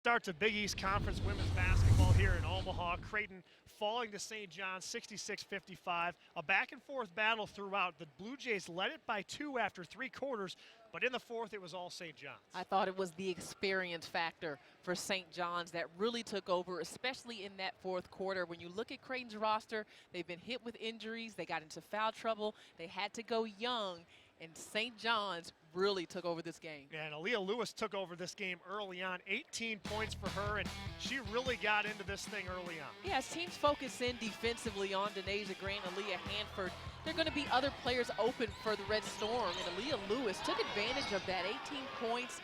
Start to Big East Conference women's basketball here in Omaha. Creighton falling to St. John's 66-55. A back-and-forth battle throughout. The Blue Jays led it by 2 after 3 quarters, but in the fourth it was all St. John's. I thought it was the experience factor for St. John's that really took over, especially in that fourth quarter. When you look at Creighton's roster, they've been hit with injuries. They got into foul trouble. They had to go young, and St. John's really took over this game. And Aaliyah Lewis took over this game early on. 18 points for her, and she really got into this thing early on. Yeah, as teams focus in defensively on Denasia Grant, Aaliyah Hanford, there are going to be other players open for the Red Storm, and Aaliyah Lewis took advantage of that. 18 points,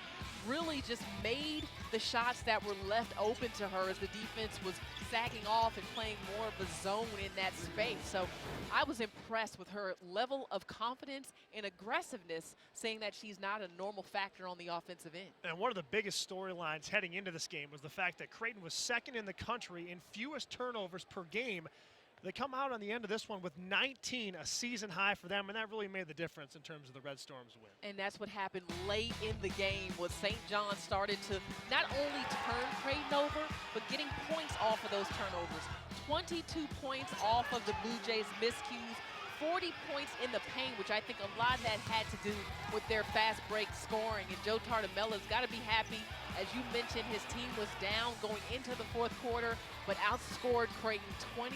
really just made the shots that were left open to her as the defense was sagging off and playing more of a zone in that space. So I was impressed with her level of confidence and aggressiveness, saying that she's not a normal factor on the offensive end. And one of the biggest storylines heading into this game was the fact that Creighton was second in the country in fewest turnovers per game. They come out on the end of this one with 19, a season high for them, and that really made the difference in terms of the Red Storm's win. And that's what happened late in the game when St. John started to not only turn Creighton over, but getting points off of those turnovers. 22 points off of the Blue Jays' miscues, 40 points in the paint, which I think a lot of that had to do with their fast break scoring. And Joe Tartamella's got to be happy. As you mentioned, his team was down going into the fourth quarter, but outscored Creighton 23-10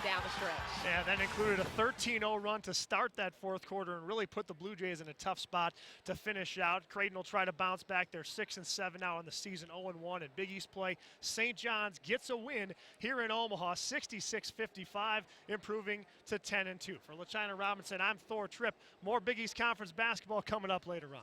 down the stretch. Yeah, that included a 13-0 run to start that fourth quarter and really put the Blue Jays in a tough spot to finish out. Creighton will try to bounce back. They're 6-7 now in the season, 0-1 in Big East play. St. John's gets a win here in Omaha, 66-55, improving to 10-2. For LaChina Robinson, I'm Thor Tripp. More Big East Conference basketball coming up later on.